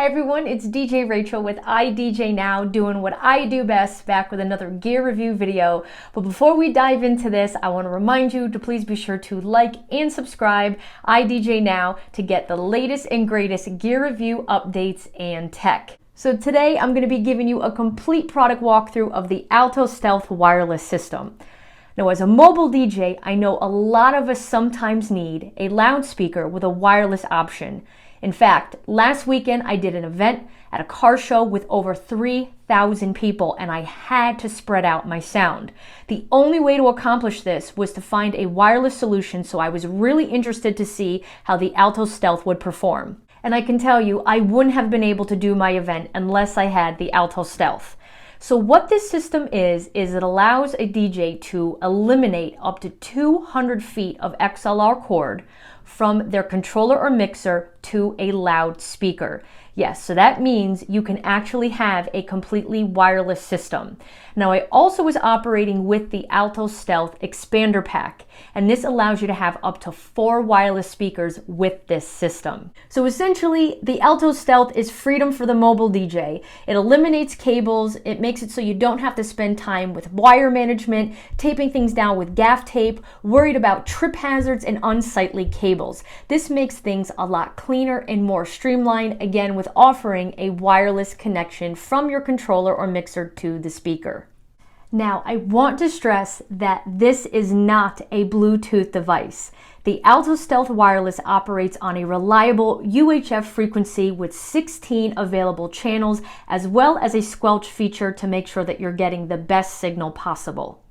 Hi everyone, it's DJ Rachel with iDJ Now, doing what I do best, back with another gear review video. But before we dive into this, I want to remind you to please be sure to like and subscribe iDJ Now to get the latest and greatest gear review updates and tech. So today I'm going to be giving you a complete product walkthrough of the Alto Stealth wireless system. Now, as a mobile DJ, I know a lot of us sometimes need a loudspeaker with a wireless option. In fact, last weekend I did an event at a car show with over 3,000 people and I had to spread out my sound. The only way to accomplish this was to find a wireless solution, so I was really interested to see how the Alto Stealth would perform. And I can tell you, I wouldn't have been able to do my event unless I had the Alto Stealth. So what this system is it allows a DJ to eliminate up to 200 feet of XLR cord from their controller or mixer to a loudspeaker. Yes, so that means you can actually have a completely wireless system. Now, I also was operating with the Alto Stealth expander pack, and this allows you to have up to 4 wireless speakers with this system. So essentially, the Alto Stealth is freedom for the mobile DJ. It eliminates cables. It makes it so you don't have to spend time with wire management, taping things down with gaff tape, worried about trip hazards and unsightly cables. This makes things a lot cleaner and more streamlined, again, with offering a wireless connection from your controller or mixer to the speaker. Now, I want to stress that this is not a Bluetooth device. The Alto Stealth Wireless operates on a reliable UHF frequency with 16 available channels, as well as a squelch feature to make sure that you're getting the best signal possible.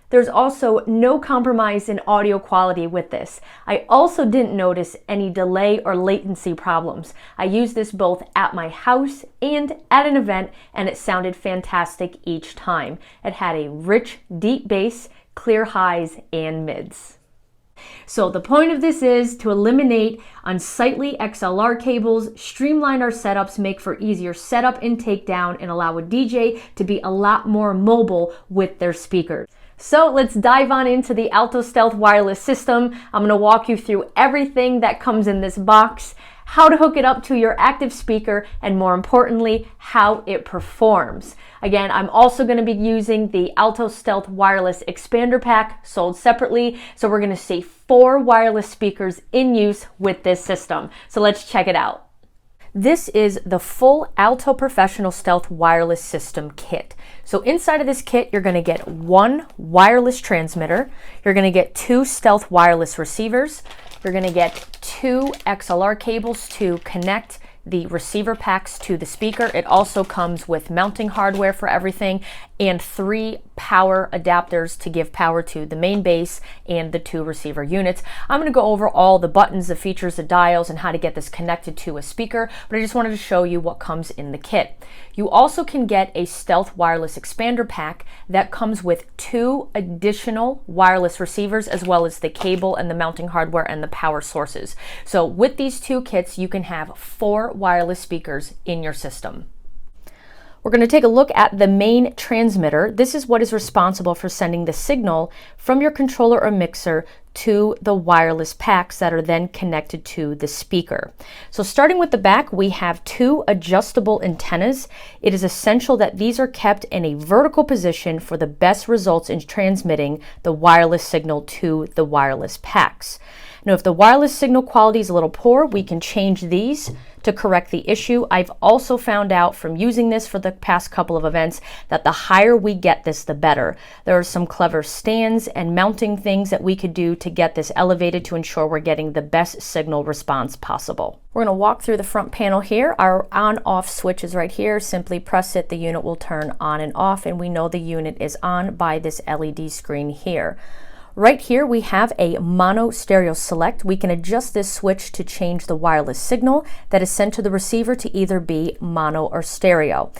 There's also no compromise in audio quality with this. I also didn't notice any delay or latency problems. I used this both at my house and at an event, and it sounded fantastic each time. It had a rich, deep bass, clear highs and mids. So the point of this is to eliminate unsightly XLR cables, streamline our setups, make for easier setup and takedown, and allow a DJ to be a lot more mobile with their speakers. So let's dive on into the Alto Stealth wireless system. I'm going to walk you through everything that comes in this box, how to hook it up to your active speaker, and more importantly, how it performs. Again, I'm also going to be using the Alto Stealth wireless expander pack sold separately. So we're going to see 4 wireless speakers in use with this system. So let's check it out. This is the full Alto Professional Stealth wireless system kit. So inside of this kit, you're going to get 1 wireless transmitter. You're going to get 2 stealth wireless receivers. You're going to get 2 XLR cables to connect the receiver packs to the speaker. It also comes with mounting hardware for everything and 3 power adapters to give power to the main base and the 2 receiver units. I'm going to go over all the buttons, the features, the dials, and how to get this connected to a speaker, but I just wanted to show you what comes in the kit. You also can get a stealth wireless expander pack that comes with 2 additional wireless receivers, as well as the cable and the mounting hardware and the power sources. So with these 2 kits, you can have 4 wireless speakers in your system. We're going to take a look at the main transmitter. This is what is responsible for sending the signal from your controller or mixer to the wireless packs that are then connected to the speaker. So starting with the back, we have 2 adjustable antennas. It is essential that these are kept in a vertical position for the best results in transmitting the wireless signal to the wireless packs. Now, if the wireless signal quality is a little poor, we can change these to correct the issue. I've also found out from using this for the past couple of events that the higher we get this, the better. There are some clever stands and mounting things that we could do to get this elevated to ensure we're getting the best signal response possible. We're going to walk through the front panel here. Our on-off switch is right here. Simply press it, the unit will turn on and off, and we know the unit is on by this LED screen here. Right here we have a mono stereo select. We can adjust this switch to change the wireless signal that is sent to the receiver to either be mono or stereo.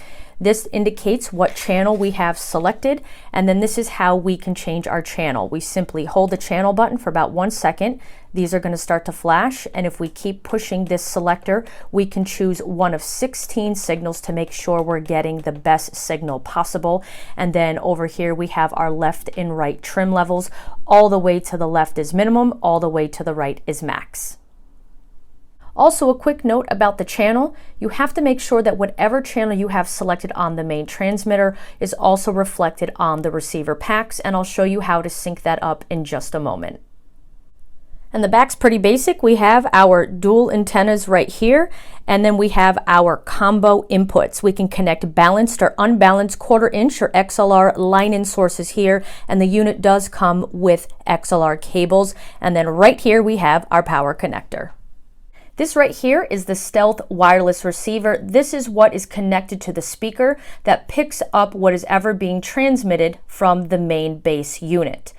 This indicates what channel we have selected, and then this is how we can change our channel. We simply hold the channel button for about 1 second. These are going to start to flash, and if we keep pushing this selector, we can choose one of 16 signals to make sure we're getting the best signal possible. And then over here we have our left and right trim levels. All the way to the left is minimum, all the way to the right is max. Also, a quick note about the channel. You have to make sure that whatever channel you have selected on the main transmitter is also reflected on the receiver packs, and I'll show you how to sync that up in just a moment. And the back's pretty basic. We have our dual antennas right here, and then we have our combo inputs. We can connect balanced or unbalanced 1/4 inch or XLR line-in sources here, and the unit does come with XLR cables. And then right here we have our power connector. This right here is the Stealth wireless receiver. This is what is connected to the speaker that picks up what is ever being transmitted from the main base unit.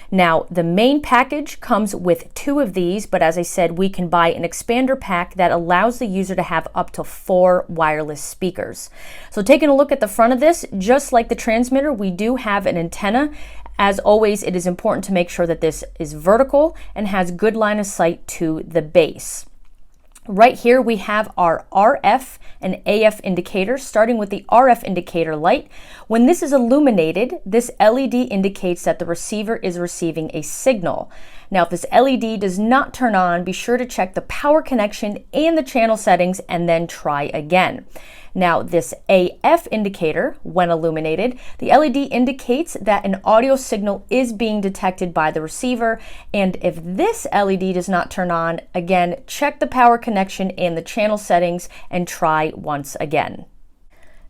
Now, the main package comes with 2 of these, but as I said, we can buy an expander pack that allows the user to have up to 4 wireless speakers. So taking a look at the front of this, just like the transmitter, we do have an antenna. As always, it is important to make sure that this is vertical and has good line of sight to the base. Right here we have our RF and AF indicators, starting with the RF indicator light. When this is illuminated, this LED indicates that the receiver is receiving a signal. Now, if this LED does not turn on, be sure to check the power connection and the channel settings and then try again. Now, this AF indicator, when illuminated, the LED indicates that an audio signal is being detected by the receiver. And if this LED does not turn on, again, check the power connection and the channel settings and try once again.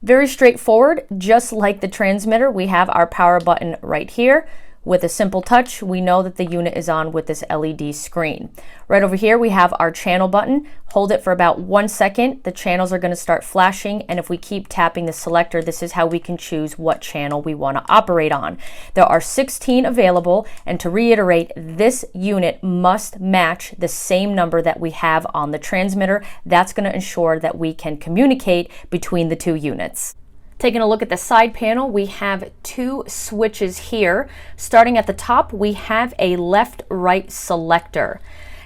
Very straightforward. Just like the transmitter, we have our power button right here. With a simple touch, we know that the unit is on with this LED screen. Right over here, we have our channel button. Hold it for about 1 second. The channels are going to start flashing, and if we keep tapping the selector, this is how we can choose what channel we want to operate on. There are 16 available, and to reiterate, this unit must match the same number that we have on the transmitter. That's going to ensure that we can communicate between the 2 units. Taking a look at the side panel, we have 2 switches here. Starting at the top, we have a left-right selector.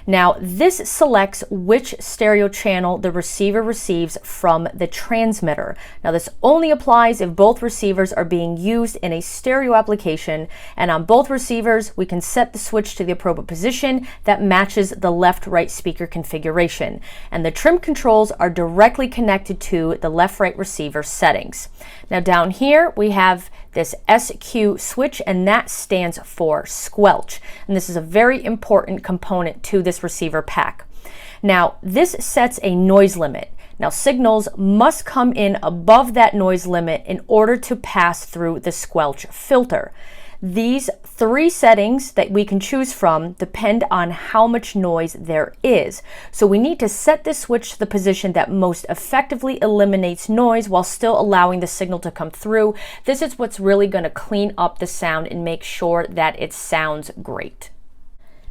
Now, this selects which stereo channel the receiver receives from the transmitter. Now, this only applies if both receivers are being used in a stereo application, and on both receivers, we can set the switch to the appropriate position that matches the left-right speaker configuration. And the trim controls are directly connected to the left-right receiver settings. Now, down here, we have this SQ switch, and that stands for squelch. And this is a very important component to this receiver pack. Now, this sets a noise limit. Now, signals must come in above that noise limit in order to pass through the squelch filter. These 3 settings that we can choose from depend on how much noise there is. So we need to set this switch to the position that most effectively eliminates noise while still allowing the signal to come through. This is what's really going to clean up the sound and make sure that it sounds great.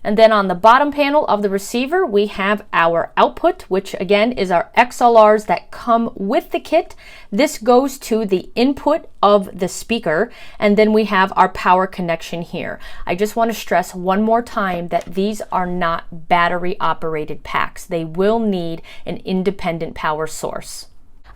And then on the bottom panel of the receiver, we have our output, which again is our XLRs that come with the kit. This goes to the input of the speaker, and then we have our power connection here. I just want to stress one more time that these are not battery operated packs. They will need an independent power source.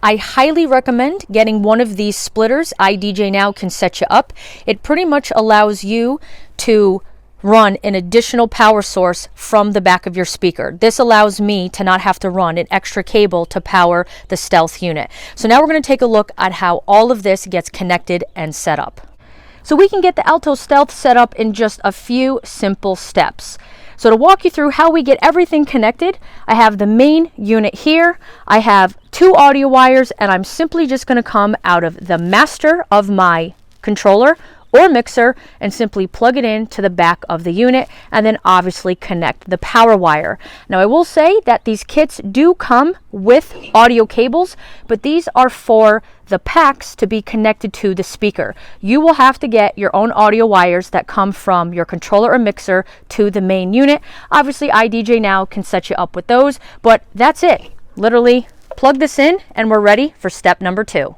I highly recommend getting one of these splitters. iDJ Now can set you up. It pretty much allows you to run an additional power source from the back of your speaker. This allows me to not have to run an extra cable to power the Stealth unit. So now we're going to take a look at how all of this gets connected and set up. So we can get the Alto Stealth set up in just a few simple steps. So to walk you through how we get everything connected, I have the main unit here. I have 2 audio wires, and I'm simply just going to come out of the master of my controller or mixer and simply plug it in to the back of the unit, and then obviously connect the power wire. Now, I will say that these kits do come with audio cables, but these are for the packs to be connected to the speaker. You will have to get your own audio wires that come from your controller or mixer to the main unit. Obviously, iDJ Now can set you up with those, but that's it. Literally plug this in and we're ready for step number 2.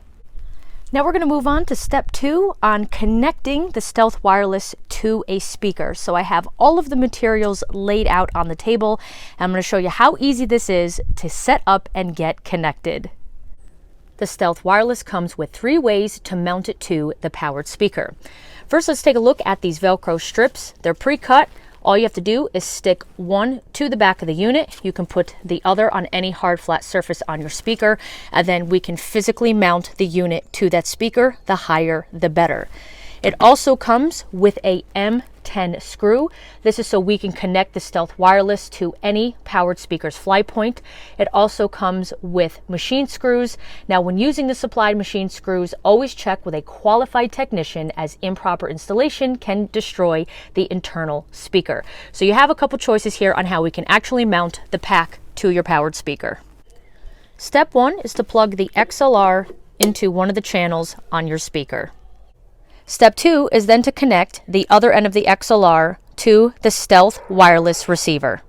Now we're going to move on to step 2 on connecting the Stealth Wireless to a speaker. So I have all of the materials laid out on the table, and I'm going to show you how easy this is to set up and get connected. The Stealth Wireless comes with 3 ways to mount it to the powered speaker. First, let's take a look at these Velcro strips. They're pre-cut. All you have to do is stick one to the back of the unit. You can put the other on any hard flat surface on your speaker, and then we can physically mount the unit to that speaker. The higher, the better. It also comes with a M10 screw. This is so we can connect the Stealth Wireless to any powered speaker's fly point. It also comes with machine screws. Now, when using the supplied machine screws, always check with a qualified technician, as improper installation can destroy the internal speaker. So you have a couple choices here on how we can actually mount the pack to your powered speaker. Step one is to plug the XLR into one of the channels on your speaker. Step two is then to connect the other end of the XLR to the Stealth Wireless receiver.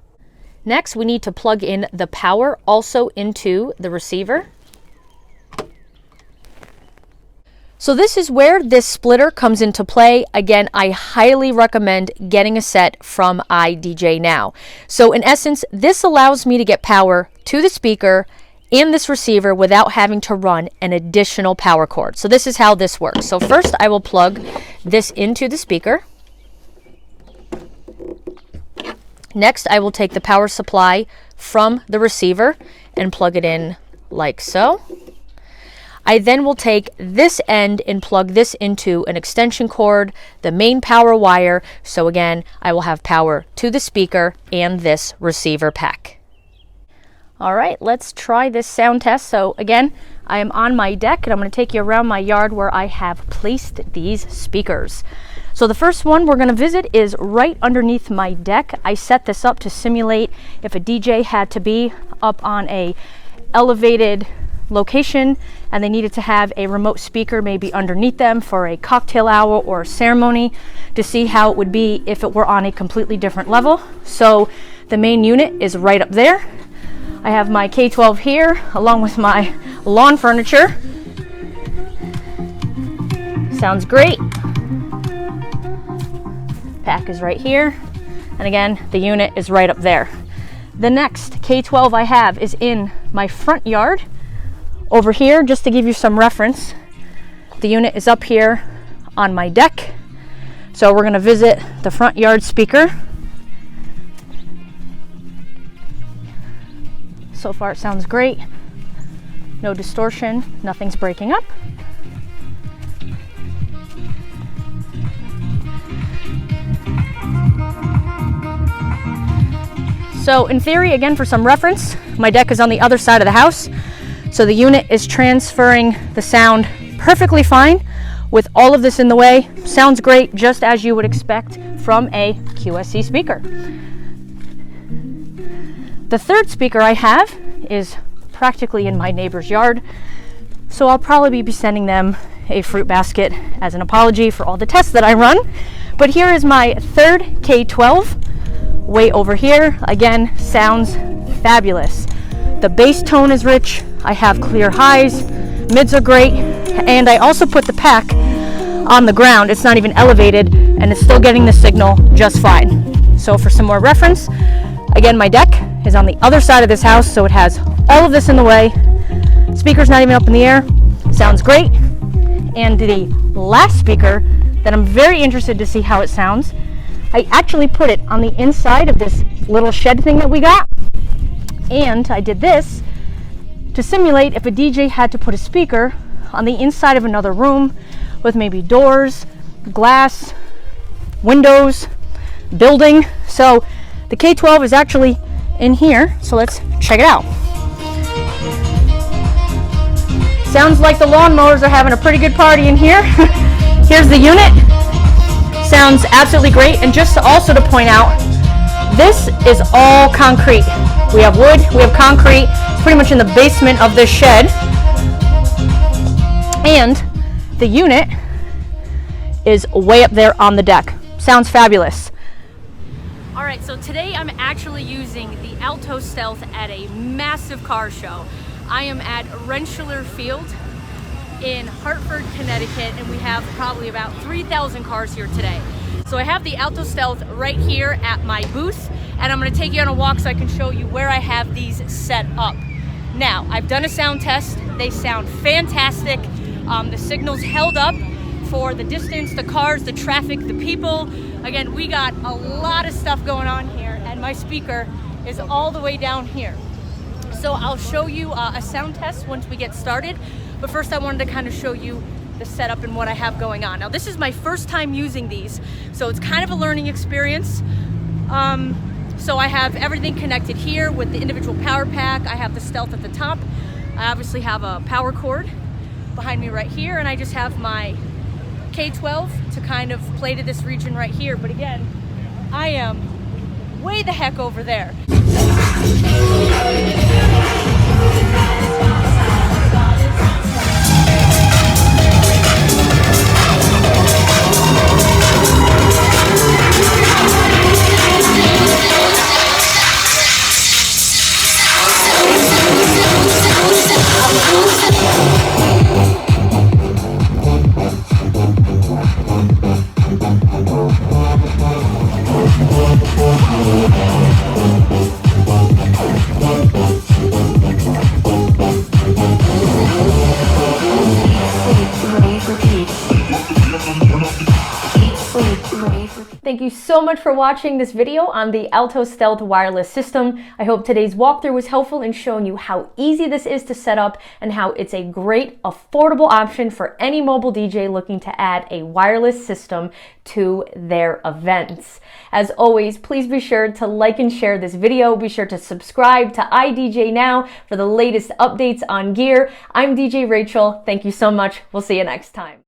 Next, we need to plug in the power also into the receiver. So this is where this splitter comes into play. Again, I highly recommend getting a set from iDJ Now. So in essence, this allows me to get power to the speaker and this receiver without having to run an additional power cord. So this is how this works. So first I will plug this into the speaker. Next, I will take the power supply from the receiver and plug it in like so. I then will take this end and plug this into an extension cord, the main power wire. So again, I will have power to the speaker and this receiver pack. All right, let's try this sound test. So again, I am on my deck and I'm going to take you around my yard where I have placed these speakers. So the first one we're going to visit is right underneath my deck. I set this up to simulate if a DJ had to be up on a elevated location and they needed to have a remote speaker maybe underneath them for a cocktail hour or a ceremony, to see how it would be if it were on a completely different level. So the main unit is right up there. I have my K12 here along with my lawn furniture. Sounds great. Pack is right here. And again, the unit is right up there. The next K12 I have is in my front yard over here. Just to give you some reference, the unit is up here on my deck. So we're going to visit the front yard speaker. So far it sounds great. No distortion, nothing's breaking up. So in theory, again for some reference, my deck is on the other side of the house. So the unit is transferring the sound perfectly fine with all of this in the way. Sounds great, just as you would expect from a QSC speaker. The third speaker I have is practically in my neighbor's yard, so I'll probably be sending them a fruit basket as an apology for all the tests that I run. But here is my third K12, way over here. Again, sounds fabulous. The bass tone is rich, I have clear highs, mids are great, and I also put the pack on the ground. It's not even elevated, and it's still getting the signal just fine. So for some more reference, again, my deck is on the other side of this house, so it has all of this in the way. Speaker's not even up in the air. Sounds great. And the last speaker that I'm very interested to see how it sounds, I actually put it on the inside of this little shed thing that we got. And I did this to simulate if a DJ had to put a speaker on the inside of another room with maybe doors, glass, windows, building. So the K12 is actually in here, so let's check it out. Sounds like the lawnmowers are having a pretty good party in here. Here's the unit. Sounds absolutely great. And just also to point out, this is all concrete. We have wood, we have concrete. It's pretty much in the basement of this shed. And the unit is way up there on the deck. Sounds fabulous. All right, so today I'm actually using the Alto Stealth at a massive car show. I am at Rensselaer Field in Hartford, Connecticut, and we have probably about 3,000 cars here today. So I have the Alto Stealth right here at my booth, and I'm gonna take you on a walk so I can show you where I have these set up. Now, I've done a sound test. They sound fantastic. The signal's held up for the distance, the cars, the traffic, the people. Again, we got a lot of stuff going on here, and my speaker is all the way down here. So I'll show you a sound test once we get started, but first I wanted to kind of show you the setup and what I have going on. Now, this is my first time using these, so it's kind of a learning experience. So I have everything connected here with the individual power pack. I have the Stealth at the top. I obviously have a power cord behind me right here, and I just have my K12 to kind of play to this region right here. But again, I am way the heck over there. Thank you so much for watching this video on the Alto Stealth wireless system. I hope today's walkthrough was helpful in showing you how easy this is to set up and how it's a great, affordable option for any mobile DJ looking to add a wireless system to their events. As always, please be sure to like and share this video. Be sure to subscribe to iDJ Now for the latest updates on gear. I'm DJ Rachel. Thank you so much. We'll see you next time.